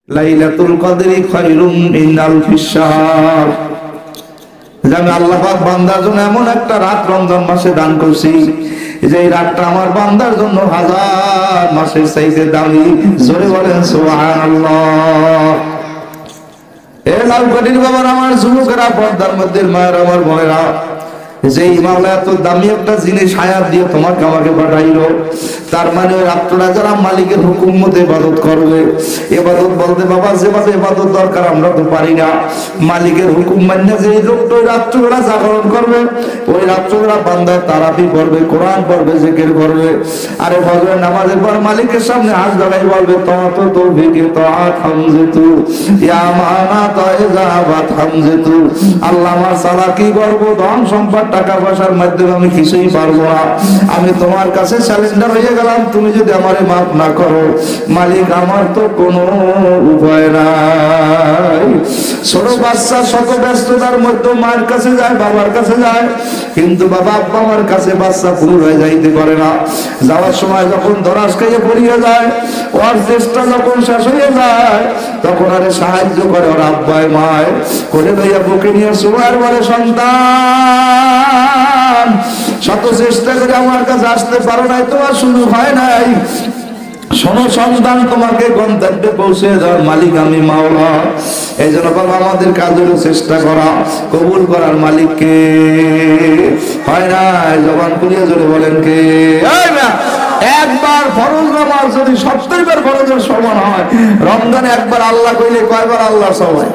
লাইলাতুল কদরি খায়রুম মিন আলফিশ শাহর। আমি আল্লাহ পাক বান্দার জন্য এমন একটা রাত রমজান মাসে দান করছি যে এই রাতটা আমার বান্দার জন্য হাজার মাসের চাইতে দামি। জোরে বলেন সুবহানাল্লাহ। এ লালকাঠির বাবার, আমার যুবকেরা, পর্দার মধ্যে মায়ের, আমার বোনেরা, যে মাওলা এত দামি একটা জিনিস হায়াত দিয়ে তোমাকে আমাকে পাঠাইলো, তার মানে রাত্রটা যারা মালিকের হুকুম মতো ইবাদত করবে। ইবাদত বলতে বাবা যেভাবে ইবাদত দরকার আমরা তো পারি না। মালিকের হুকুম মান্য যে লোকটা ওই রাত্রবেলা জাগরণ করবে, ওই রাত্রবেলা বান্দা তারাবি পড়বে, কোরআন পড়বে, জিকির করবে। আরে ফজরের নামাজের পর মালিকের সামনে হাত ধরাই বলবে তওয়াত তৌফিকে তআত হামজতু ইয়া মানা তাইজাবাত হামজতু। আল্লাহ আমার সালা কি করব, ধন সম্পদ টাকা পয়সার মাধ্যমে আমি কিছুই পারবো না। আমি তোমার কাছে স্যালেন্ডার হয়ে গেলাম, তুমি যদি আমারে মাফ না করো মালিক আমার তো কোনো উপায় নাই। ছোট বাচ্চা শত ব্যস্ততার মধ্যে মায়ের কাছে যায়, বাবার কাছে যায়, কিন্তু বাবা আব্বা আমার কাছে বাচ্চা পুরো হয়ে যাইতে পারে না। যাওয়ার সময় যখন দরাজ খাইয়ে পড়িয়ে যায়, ওর চেষ্টা যখন শেষ হয়ে যায়, তখন আরে সাহায্য করে ওর আব্বায় মায় করে লইয়া বুকে নিয়ে সুমার বলে সন্তান শত চেষ্টা করে আমার কাছে আসতে পারো নাই, তোমার শুরু হয় নাই। শোনো সন্তান, তোমাকে গন্তব্যে পৌঁছে যাওয়ার মালিক আমি মাওলা। এই জন্য বাবা আমাদের কাজেরও চেষ্টা করা, কবুল করার মালিককে হয় না। জবান খুলিয়ে জোরে বলেন কে? একবার ফরজ নামাজ যদি 70 বার ফরজের সমান হয়, রমজানে একবার আল্লাহ কইলে কয়বার আল্লাহ সবাই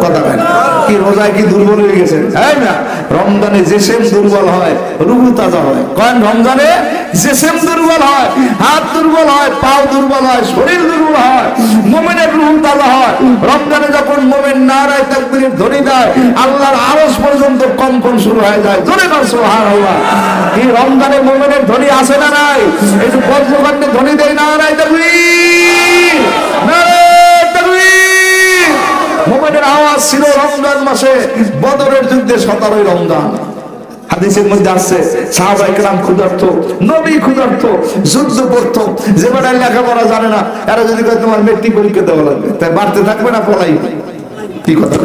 কথা বলেন। কি রোজায় কি দুর্বল হয়ে গেছে? তাই না? রমজানে জেসেম দুর্বল হয়, রুহু তাজা হয়। কারণ রমজানে জেসেম দুর্বল হয়, হাত দুর্বল হয়, পাও দুর্বল হয়, শরীর দুর্বল হয়, মুমিনের রুহু তাজা হয়। রমজানে যখন মুমিন নারায়ে তাকবীরের ধ্বনি দেয়, আল্লাহর আরশ পর্যন্ত কম্পন শুরু হয়ে যায়। জোরে বল সুবহানাল্লাহ। কি রমজানে মুমিনের ধ্বনি আছে না নাই? একটু বজ্রকণ্ঠে ধ্বনি দেয় নারায়ে তাকবীর, নারায়ে তাকবীর। মুমিনের আওয়াজ ছিল রমজান মাসে বদরের যুদ্ধে 17ই রমজান। হাদিসের মধ্যে আছে সাহাবায়ে কেরাম ক্ষুধার্ত, নবী ক্ষুধার্ত, যুদ্ধ করত। যে বেটায় লেখাপড়া জানে না, এরা যদি কয় তোমার মেট্রিক পরীক্ষা দেওয়া লাগবে, তাই বাড়তে থাকবে না পড়াই। কি কথা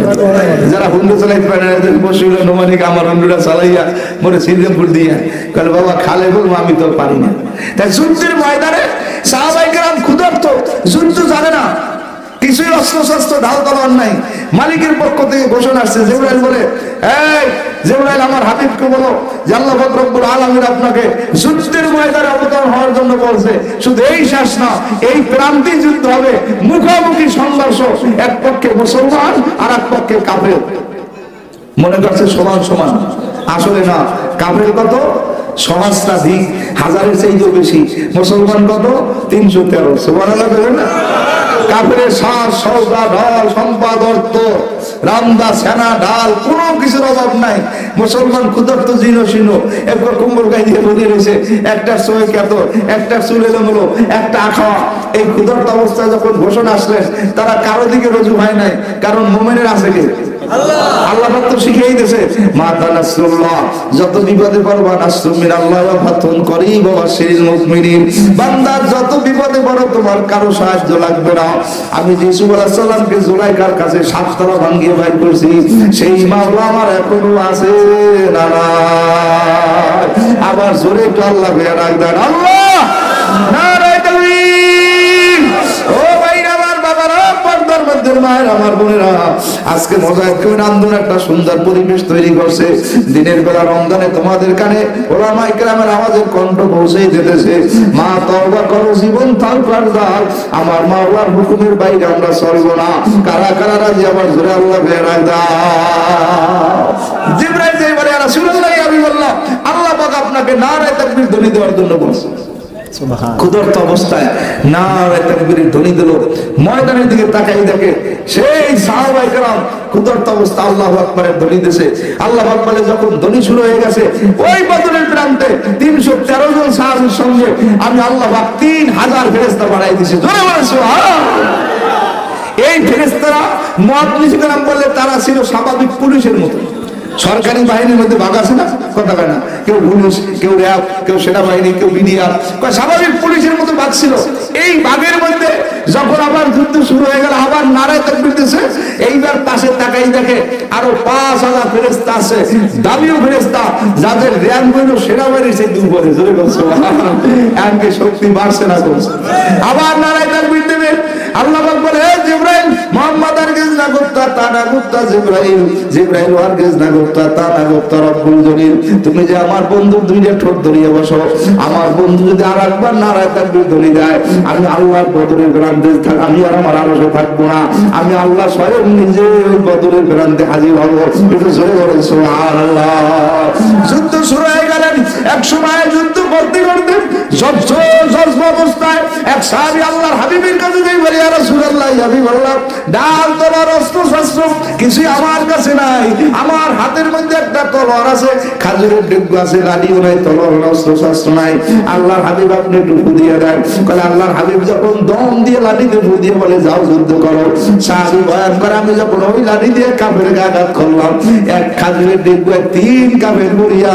যারা হুন্ডু চালাইতে পারে না, বসিল নোমানিক আমার হুন্ডুটা চালাইয়া মনে সিরিয়ামপুর দিয়ে কাল বাবা খালে বলবো আমি তো পারি না। তাই যুদ্ধের ময়দানে সাহাবায়ে কেরাম ক্ষুধার্ত, যুদ্ধ জানে না, কিছুই অস্ত্র শস্ত্র ঢাল তলোয়ার নাই। মালিকের পক্ষ থেকে ঘোষণা আসছে, জিবরাইল বলে এই জিবরাইল আমার হাবিবকে বলো যে আল্লাহ পাক রব্বুল আলামিন আপনাকে যুদ্ধের ময়দানে অবতরণ হওয়ার জন্য বলছে। শুধু এই শেষ না, এই প্রান্তিক যুদ্ধ হবে, মুখোমুখি সংঘর্ষ, এক পক্ষে মুসলমান আর এক পক্ষে কাফের। মনে করছে সমান সমান, আসলে না। কাফের কত? সমাজটা দিক হাজারের চাইতেও বেশি, মুসলমান কত? 313। সুবহানাল্লাহ বলেন না? কাফেরের সাজ সওদা ঢাল সম্পদ অর্থ রামদা সেনা ঢাল কোনো কিছুর অভাব নাই। মুসলমান ক্ষুধার্ত জিনো শিনো, একবার কুম্বল গায়ে দিয়ে বসে রয়েছে, একটা সোয়ে কেত, একটা চুল এলোমেলো, একটা আখাওয়া। এই ক্ষুধার্ত অবস্থায় যখন ঘোষণা আসলেন, তারা কারো দিকে রুজু হয় নাই, কারণ মুমিনের আছে কে? আল্লাহ পাক তো শিখিয়ে দিয়েছে মাতা নাসরুল্লাহ, যত বিপদে পড়বা নাসরুম মিনাল্লাহ ওয়া ফাতুন করিব ওয়া বাশিরিল মুমিনিন। বান্দা যত বিপদে পড়ো তোমার কারো সাহায্য লাগবে না। আমি ইউসুফ আলাইহিস সালামকে জুলাইখার কাছে 7 তলা ভাঙিয়ে বাইর করছি, সেই মাওলা আমার এখনো আছে না না? আবার জোরে একটু আল্লাহ বেয়া ডাক দেন, আল্লাহ নারায়ে তাকবীর। ও ভাইরা আমার, বাবারা, পর্দার মধ্যে মায়ের, আমার বোনেরা, আজকে মোজাহিদ কবির আন্দোলন একটা সুন্দর পরিবেশ তৈরি করছে। দিনের বেলা রমজানে তোমাদের কানে ওলামায়ে কেরামের আওয়াজের কণ্ঠ পৌঁছে দিতেছে, মা তওবা করো, জীবন তার পারদার, আমার মাওলার হুকুমের বাইরে আমরা চলবো না। কারা কারা রাজি? আবার জোরে আল্লাহ বেড়া দাও। জিবরাইল যেই বলে ইয়া রাসূলুল্লাহ ইয়া হাবিবাল্লাহ, আল্লাহ পাক আপনাকে নারায়ে তাকবীর ধ্বনি দেওয়ার জন্য বলছে। ক্ষুধার্ত অবস্থায় নারায়ে তাকবীরের ধ্বনি দিল, ময়দানের দিকে তাকাই দেখে সেই সাহাবায়ে কেরাম ক্ষুধার্ত অবস্থা আল্লাহু আকবারের ধ্বনি দিয়েছে। আল্লাহু আকবারে যখন ধ্বনি শুরু হয়ে গেছে, ওই বদরের প্রান্তে 313 জন সাহাবীর সঙ্গে আমি আল্লাহ পাক 3000 ফেরেশতা বাড়াই দিয়েছি। জোরে বলেন সুবহানাল্লাহ। এই ফেরেশতারা মুআজ্জিজ কেরাম বললে তারা ছিল স্বাভাবিক পুলিশের মতো। সরকারি বাহিনীর মধ্যে ভাগ আছে না, কথা কয় না, কেউ পুলিশ, কেউ র্যাব, কেউ সেনাবাহিনী, কেউ বিডিআর, স্বাভাবিক পুলিশের মতো ভাগ ছিল। এই ভাগের মধ্যে যখন আবার যুদ্ধ শুরু হয়ে গেল, আবার নারায়ে তাকবীর দিতেছে, এইবার পাশে তাকাই দেখে আরো 5000 ফেরেশতা আছে, দাবিও ফেরেশতা, যাদের র্যাঙ্ক হইল সেনাবাহিনীর সেই দুপুরে। জোরে বল সুবহানাল্লাহ। এমনকি শক্তি বাড়ছে না কমছে? আবার নারায়ে তাকবীর দেবে, আল্লাহ পাক বলে, হে জিবরাইল, মুহাম্মদ আর গেজ না করতা, তা না করতা জিবরাইল, জিবরাইল আর গেজ না করতা, তা না করতা রব্বুল জলিল, তুমি যে আমার বন্ধু দুইটা ঠোঁট ধরিয়ে বসো, আমার বন্ধু যদি আর একবার নারায়ে তাকবীর ধরে যায়, আমি আল্লাহর বদরের গ্রান্তে থাক, আমি আর আমার আরশে থাকবো না, আমি আল্লাহ স্বয়ং নিজে ওই বদরের গ্রান্তে হাজির হব। একটু জোরে বলেন সুবহানাল্লাহ। যুদ্ধ শুরু হয়ে গেলেন। এক সময় যুদ্ধ করতে করতে জজ্ব অবস্থায় এক সাহাবী আল্লাহর হাবিবের কাছে যাই বলে, ইয়া রাসূলুল্লাহ, ইয়া হাবিবাল্লাহ, ডাল তলোয়ার অস্ত্র শস্ত্র কিছু আমার কাছে নাই, আমার হাতের মধ্যে একটা তলোয়ার আছে, খাজুরের ডিব্বা আছে, লাঠিও নাই, তলোয়ার অস্ত্র শস্ত্র নাই, আল্লাহর হাবিব আপনি একটু ফু দিয়ে দেন। বলে আল্লাহর হাবিব যখন দম দিয়ে লাঠিতে ফু দিয়ে বলে, যাও যুদ্ধ করো। সাহাবী বয়ান করে, আমি যখন ওই লাঠি দিয়ে কাফের গায়ে আঘাত করলাম, এক খাজুরের ডিব্বায় 3 কাফের মরিয়া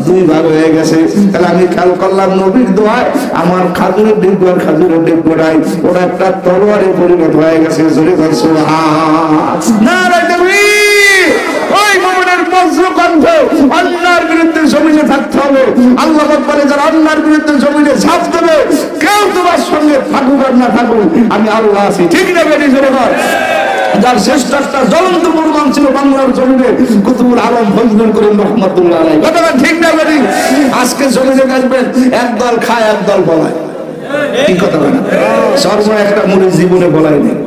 2 ভাগ হয়ে গেছে। তাহলে আমি খেয়াল করলাম নবীর দোয়ায় আমার খাজুরের ডিব্বাটাই ওরা একটা তলোয়ারে পরিণত হয়ে গেছে। জোরে বল সুবহানাল্লাহ। নারায়ে তাকবীর। ওই মুমিনের বজ্র কণ্ঠ, অন্যায়ের বিরুদ্ধে জমিনে থাকতে হবে। আল্লাহ পাক বলে, যারা অন্যায়ের বিরুদ্ধে জমিনে ঝাঁপ দেবে, কেউ তোমার সঙ্গে থাকুক আর না থাকুক, আমি আল্লাহ আছি। ঠিক না বেটি? জোরে বল। যার শ্রেষ্ঠটা জ্বলন্ত প্রমাণ ছিল বাংলার জমিনে কুতুবুল আলম ফজলুল করিম রহমাতুল্লাহ আলাইহি। কথা ঠিক না বেটি? আজকে জমিনে দেখবেন একদল খায় একদল বলায়। কি কথা বলেন? সর্বময় একটা মুড়ি জীবনে বলাই নেই।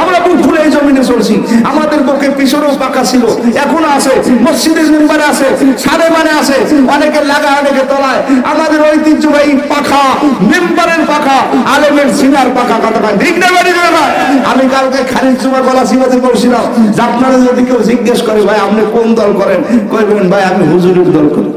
আমরা বুক ফুলে এই জমিনে চলছি, আমাদের পক্ষে পিছনেও পাকা ছিল, এখনো আছে, মসজিদের মেম্বারে আছে, সাড়ে মানে আছে, অনেকে লাগা অনেকে তলায়। আমাদের ঐতিহ্যবাহী পাখা, মেম্বারের পাখা, আলেমের সিনার পাখা। কথা ঠিক না বেটি? আমি কালকে খালিদ জুমা গলা সিবাতে বলছিলাম যে আপনারা যদি কেউ জিজ্ঞেস করে, ভাই আপনি কোন দল করেন, কইবেন ভাই আমি হুজুরের দল করি।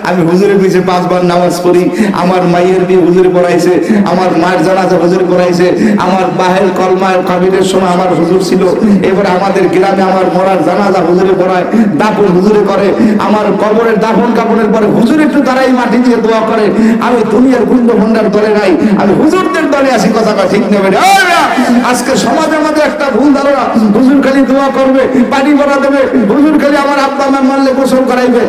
আমি হুজুরের পিছিয়ে 5 বার নামাজ পড়ি, আমার মায়ের বিয়ে হুজুরে পড়াইছে, আমার মায়ের জানাজা হুজুরে পড়াইছে, আমার বাহের কলমার কাবিরের সময় আমার হুজুর ছিল, এবারে আমাদের গ্রামে আমার মরার জানাজা হুজুরে পড়ায়, দাফন হুজুরে করে, আমার কবরের দাফন কাপড়ের পরে হুজুর একটু দাঁড়াই মাটি দিয়ে দোয়া করে। আমি দুনিয়ার গুন্ড ভণ্ডার দলে নাই, আমি হুজুরদের দলে আসি। কথা কয় ঠিক নেবে? আজকে সমাজের মধ্যে একটা ভুল ধারণা, হুজুর খালি দোয়া করবে, পানি ভরা দেবে, হুজুর খালি আমার আব্বা মা মারলে গোসল করাইবে।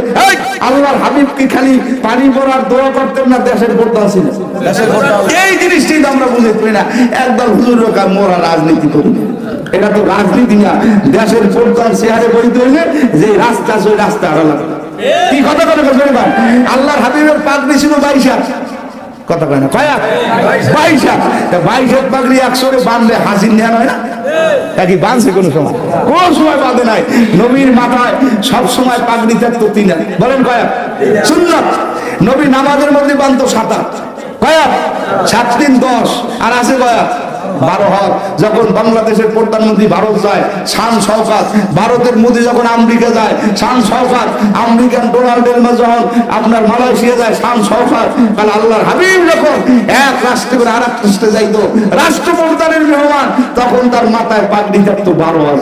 আল্লাহর হাবিব কি খালি পানি ভরার দোয়া করতেন না? দেশের পর্দা ছিল। এই জিনিসটি আমরা বুঝতে পারি না। একদল হুজুর মোরা রাজনীতি করি, এটা তো রাজনীতি না। দেশের পর্দার চেয়ারে বইতে হইলে যে রাস্তা সেই রাস্তা আলাদা। কি কথা করে আল্লাহর হাবিবের পাগড়ি ছিল 22 কথা কয় না, কয়া 22 পাগড়ি 100 বাঁধলে হাসির নেওয়া হয় না? কি বাঁধছে কোন সময়? কোন সময় বাঁধে নাই। নবীর মাথায় সব সময় পাগড়ি থাকতো 3 বলেন কয়া সুন্নাত। নবী নামাজের মধ্যে বাঁধতো 7 কয়া 7 3 10 আর আছে কয়া 12 হাত। যখন বাংলাদেশের প্রধানমন্ত্রী ভারত যায় শান শওকত, ভারতের মোদি যখন আমেরিকা যায় শান শওকত, আমেরিকান ডোনাল্ড ট্রাম্প যখন আপনার মালয়েশিয়া যায় শান শওকত। কারণ আল্লাহর হাবিব যখন এক রাষ্ট্র করে আরেক রাষ্ট্রে যাইতো রাষ্ট্রপ্রধানের মেহমান, তখন তার মাথায় পাগড়ি থাকতো 12 হাত।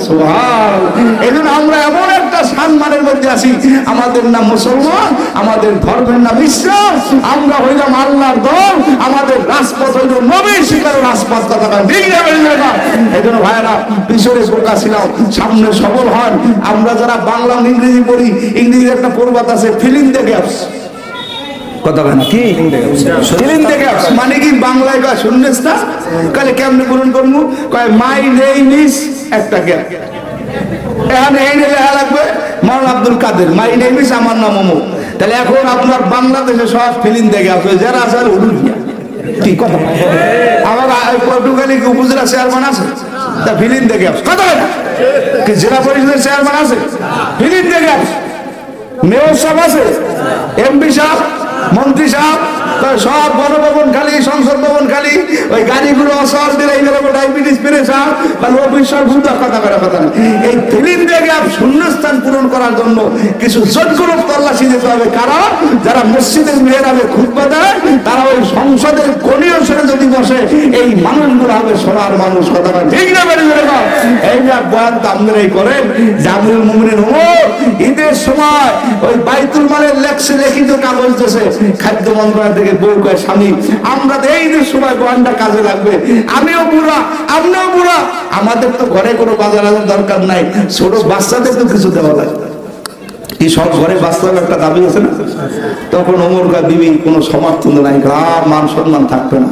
সুবহানাল্লাহ। এজন্য আমরা এমন একটা সম্মানের মধ্যে আছি, আমাদের নাম মুসলমান, আমাদের ধর্মের নাম ইসলাম, আমরা হইলাম আল্লাহর দল, আমাদের রাজপথ হইল নবীর শিকারের রাজপথ। সামনে সবল হন। আমরা যারা বাংলা ইংরেজি পড়ি, ইংরেজির একটা প্রবাদ আছে, ফিলিং দ্য গ্যাপস। কথা বলে কি ফিলিং দ্য গ্যাপস মানে কি? বাংলায় কয় শূন্যস্থান, কালে কেমনে পূরণ করবো? কয় মাই নেম ইজ একটা গ্যাপ। এখানে এই লেখা লাগবে মাওলানা আব্দুল কাদের, মাই নেম ইজ আমার নাম অমুক। তাহলে এখন আপনার বাংলাদেশে সব ফিলিং দ্য গ্যাপস, যারা আছে হুলুল গিয়া। কি কথা? আমার পর্তুগালি উপজেলা চেয়ারম্যান আছে, তা ফিলিং দ্য গ্যাপস। কথা বলে কি? জেলা পরিষদের চেয়ারম্যান আছে, ফিলিং দ্য গ্যাপস। মেয়র সাহেব আছে, এমপি সাহেব, মন্ত্রী সাহেব, সব গণভবন খালি, সংসদ ভবন খালি, ওই গাড়িগুলো অসহজ দিলে ডায়াবেটিস প্রেসার বা লো প্রেসার ভুলটা কথা করার কথা না। এই ফিলিং দ্য গ্যাপ শূন্যস্থান পূরণ করার জন্য কিছু যোগ্য লোক তল্লাশি দিতে হবে। কারণ যারা মসজিদের মেহরাবে খুতবা দেয়, তারা ওই সংসদের কোণীয় সেরে যদি বসে, এই মানুষগুলো হবে সোনার মানুষ। কথা ঠিক না বেড়ে বেড়ে না? এই যে বয়ান তো আপনারাই করেন, জামিউল মুমিনিন ওমর ঈদের সময় ওই বাইতুল মালের লেখছে লিখিত কাগজ দিয়েছে, খাদ্য মন্ত্রণালয় থেকে বই কয় স্বামী আমরা তো এই যে সময় গোয়ান্ডা কাজে লাগবে, আমিও বুড়া আপনিও বুড়া, আমাদের তো ঘরে কোনো বাজার আনার দরকার নাই, ছোট বাচ্চাদের তো কিছু দেওয়া লাগবে। এই সব ঘরে বাস্তব একটা দাবি আছে না? তখন ওমর গা বিবি কোনো সমর্থন নাই, মান সম্মান থাকবে না।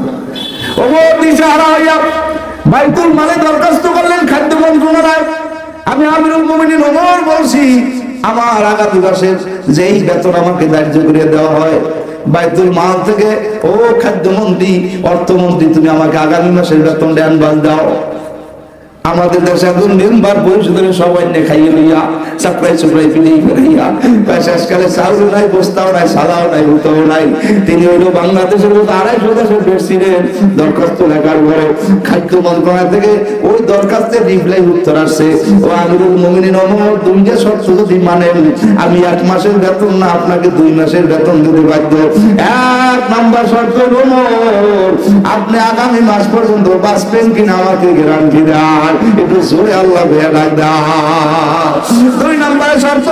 ওমর দিশাহারা হইয়া বাইতুল মালে দরখাস্ত করলেন খাদ্য মন্ত্রণালয়। আমি আমিরুল মুমিনিন ওমর বলছি আমার আগামী মাসের যেই বেতন আমাকে ধার্য করে দেওয়া হয় বাইতুল মাল থেকে, ও খাদ্যমন্ত্রী অর্থমন্ত্রী তুমি আমাকে আগামী মাসের বেতন অ্যাডভান্স দাও। আমাদের দেশে একজন মেম্বার পরিষদের সবাই নিয়ে খাইয়ে লইয়া চাপড়াই চুপড়াই পিলিয়ে ফেলাইয়া শেষকালে চাউলও নাই, বস্তাও নাই, সাদাও নাই, হুতাও নাই। তিনি হইল বাংলাদেশের মতো 250 দেশের প্রেসিডেন্ট। দরখাস্ত লেখার পরে খাদ্য মন্ত্রণালয় থেকে ওই দরখাস্তের রিপ্লাই উত্তর আসছে, ও আমিরুল মুমিনিন ওমর দুইটা শর্ত যদি মানেন আমি 1 মাসের বেতন না আপনাকে 2 মাসের বেতন দিতে বাধ্য। 1 নাম্বার শর্ত ওমর আপনি আগামী মাস পর্যন্ত বাঁচবেন কিনা আমাকে গ্যারান্টি দেন, একটু জোরে আল্লাহ ভেয়া ডাক দাও। 2 নম্বরে শর্ত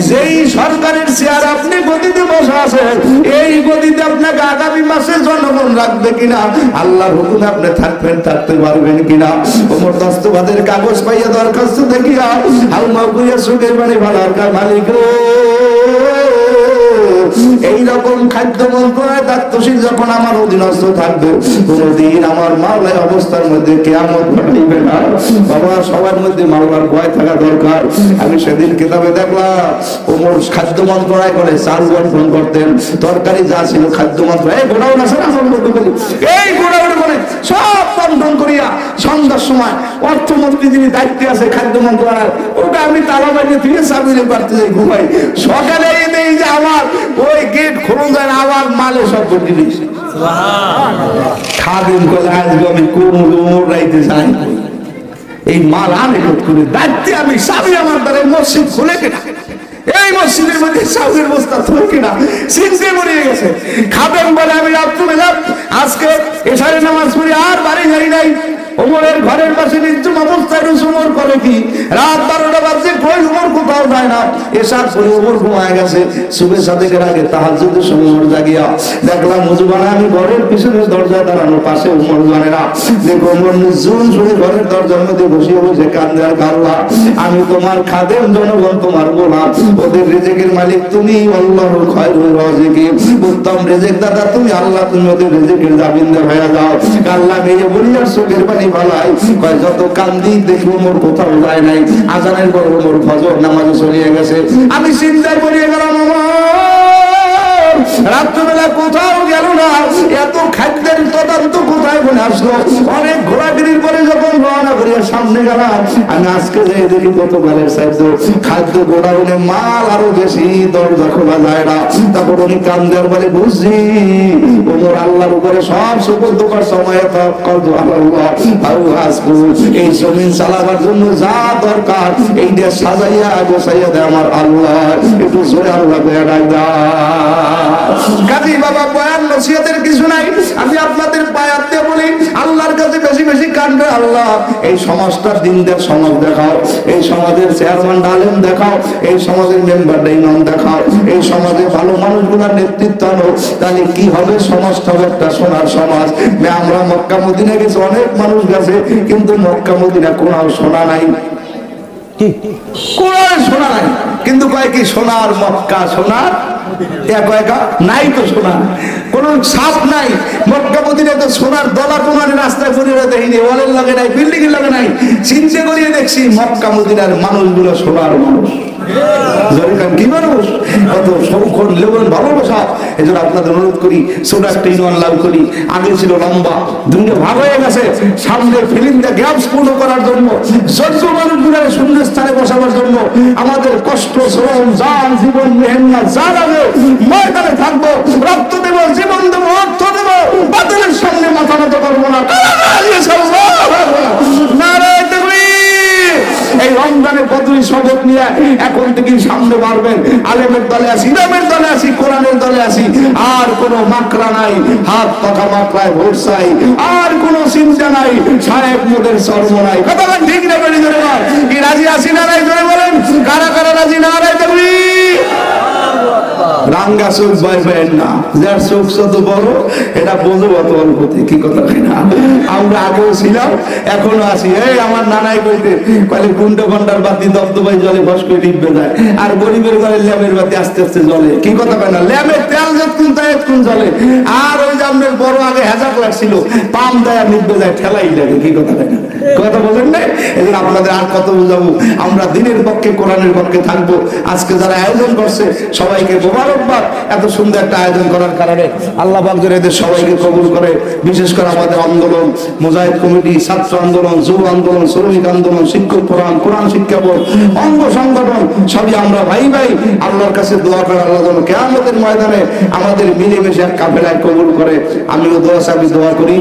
যেই সরকারের চেয়ার আপনি গদিতে বসে আছেন এই গদিতে আপনাকে আগামী মাসে জনগণ রাখবে কিনা, আল্লাহর হুকুমে আপনি থাকবেন, থাকতে পারবেন কিনা। ওমর দস্তবাদের কাগজ পাইয়া দরখাস্ত দেখিয়া হাউমাউ করিয়া চোখের পানি ফেলার মালিক এইরকম খাদ্য মন্ত্রণালয় দায়িত্বশীল যখন আমার অধীনস্থ থাকবে কোনদিন আমার মাওলার অবস্থার মধ্যে কিয়ামত ঘটাইবে না। বাবা সবার মধ্যে মাওলার ভয় থাকা দরকার। আমি সেদিন কিতাবে দেখলাম ওমর খাদ্য মন্ত্রণালয় করে চাল বন্টন করতেন, তরকারি যা ছিল খাদ্য মন্ত্রণালয় গোড়াউন আছে না, এই গোড়াউন করে সব বন্টন করিয়া সন্ধ্যার সময় অর্থমন্ত্রী যিনি দায়িত্বে আছে খাদ্য মন্ত্রণালয় ওটা আমি তালা বানিয়ে থেকে চাবিলে পারতে যাই ঘুমাই। সকালে এই যে আমার ওই গেট খুলে যায় আবার মালে সব ভর্তি দিয়েছে। খাদিম করে আসবে আমি কোন রাইতে যাই এই মাল আমি করে দায়িত্বে আমি চাবি আমার দ্বারা মসজিদ খুলে কিনা, এই মসজিদের মধ্যে চাউলের বস্তা তুলে কিনা চিনতে মরিয়ে গেছে। খাদেম বলে আমি রাত্রে বেলাম আজকে এশারে নামাজ পড়ি আর বাড়ি যাই নাই। ওমরের ঘরের পাশে নির্জন অবস্থায় ওমর করে কি রাত 12টা বাজে কই ওমর কোথাও যায় না। এশার পরে ওমর ঘুমায় গেছে। সুবে সাদেকের আগে তাহাজ্জুদের সময় ওমর জাগিয়া দেখলাম ওযু বানায় আমি ঘরের পিছনের দরজায় দাঁড়ানো, পাশে ওমর জানে না। দেখো ওমর নির্জন শুনে ঘরের দরজার মধ্যে বসে বসে কান্দে আর কান্না, আমি তোমার খাদেম জনগণ তোমার গোলাম, ওদের রিজিকের মালিক তুমি, আল্লাহুল খায়রুর রাজিকিন, উত্তম রিজিক দাতা তুমি আল্লাহ, তুমি ওদের রিজিকের জামিনদার হয়ে যাও। আল্লাহ মেয়ে বলিয়া চোখের পানি ভালাই কয় যত কান্দি দেখি ওমর কোথাও যায় নাই। আজানের পর ওমর ফজর নামাজে চলিয়ে গেছে। আমি চিন্তায় পড়িয়ে গেলাম রাত্রবেলা কোথাও গেল না, এত খাদ্যের তদন্ত কোথায় বলে আসলো। অনেক ঘোরাঘুরির পরে যখন রওনা করিয়া সামনে গেলাম আমি আজকে যাই দেখি গতকালের চাইতে খাদ্য গোডাউনে মাল আরো বেশি, দরজা খোলা যায় না। তারপর উনি কান্দার বলে বুঝছি ওমর আল্লাহর উপরে সব সুপর্দ করার সময় এই জমিন চালাবার জন্য যা দরকার এইটা সাজাইয়া গোছাইয়া দেয় আমার আল্লাহ। একটু জোরে আল্লাহ কাজী বাবা বয়ান নসিহতের কিছু নাই, আমি আপনাদের বায়াত দিয়ে বলি আল্লাহর কাছে বেশি বেশি কান্দে আল্লাহ এই সমাজটার দিনদের সমাজ দেখাও, এই সমাজের চেয়ারম্যান আলেম দেখাও, এই সমাজের মেম্বার ইমাম দেখাও, এই সমাজে ভালো মানুষগুলোর নেতৃত্ব আনো, তাহলে কি হবে সমাজটা হবে একটা সোনার সমাজ। আমরা মক্কা মদিনা গেছি, অনেক মানুষ গেছে কিন্তু মক্কা মদিনা কোথাও সোনা নাই, কোন সোনা নাই। কিন্তু কয় কি সোনার মক্কা, সোনার একা নাই তো সোনা, কোন ছাপ নাই। মক্কা মদিনায় তো সোনার দলা তোমার রাস্তায় পরিবার দেখিনি, ওয়ালের লাগে নাই, বিল্ডিং এর লাগে নাই। চিন্তা করিয়ে দেখছি মক্কা মদিনার মানুষগুলো সোনার মানুষ। কি মানুষ কত সংখ্যক লেবন ভালোবাসা। এই জন্য আপনাদের অনুরোধ করি ছোট একটা ইউনিয়ন লাভ করি। আগে ছিল লম্বা, দুনিয়া ভাগ হয়ে গেছে। সামনের ফিল্মটা গ্যাপস পূর্ণ করার জন্য, যোগ্য মানুষগুলোর সুন্দর স্থানে বসাবার জন্য আমাদের কষ্ট শ্রম জান জীবন মেহনত যা লাগে ময়দানে থাকবো, রক্ত দেব, জীবন দেবো, অর্থ দেব, বাতিলের সামনে মাথা নত করবো না। এই রমজানের কতই শপথ নিয়ে এখন থেকে সামনে বাড়বেন। আলেমের দলে আসি, ইমামের দলে আসি, কোরআনের দলে আসি। আর কোনো মাকড়া নাই, হাত পাখা মাকড়ায় ভোট চাই, আর কোনো চিন্তা নাই, সাহেব মোদের শর্ম নাই। কথা ঠিক না বেড়ে ধরে কি রাজি আসি না নাই ধরে বলেন, কারা কারা রাজি না রাই দেখবি। রাঙ্গা চোখ বাইবেন না, যার চোখ যত বড় এটা বোঝো অত অল্পতে, কি কথা হয় না? আমরা আগেও ছিলাম এখনো আছি। এই আমার নানাই কইতে কইলে কুন্ডা ঘন্টার বাতি দবদবাই জলে ভস করে নিভবে যায়, আর গরিবের ঘরে ল্যাম্পের বাতি আস্তে আস্তে জ্বলে, কি কথা হয় না? ল্যাম্পের তেল যতক্ষণ তাই এতক্ষণ জ্বলে, আর ওই যে আপনার বড় আগে হেজাক লাগছিল পাম দেয় আর নিভবে যায়, ঠেলাই লাগে, কি কথা হয় না? কথা বলেন না? এদের আপনাদের আর কত বুঝাবো? আমরা দিনের পক্ষে কোরআনের পক্ষে থাকবো। আজকে যারা আয়োজন করছে সবাইকে মোবারকবাদ, এত সুন্দর একটা আয়োজন করার কারণে আল্লাহ পাক যেন এদের সবাইকে কবুল করে। বিশেষ করে আমাদের আন্দোলন, মুজাহিদ কমিটি, ছাত্র আন্দোলন, যুব আন্দোলন, শ্রমিক আন্দোলন, শিক্ষক ফোরাম, কোরআন শিক্ষা বোর্ড, অঙ্গ সংগঠন সবই আমরা ভাই ভাই আল্লাহর কাছে দোয়া করে আল্লাহ যেন কিয়ামতের ময়দানে আমাদের মিলেমিশে এক কাফেলায় কবুল করে। আমিও দোয়া চাবি দোয়া করি।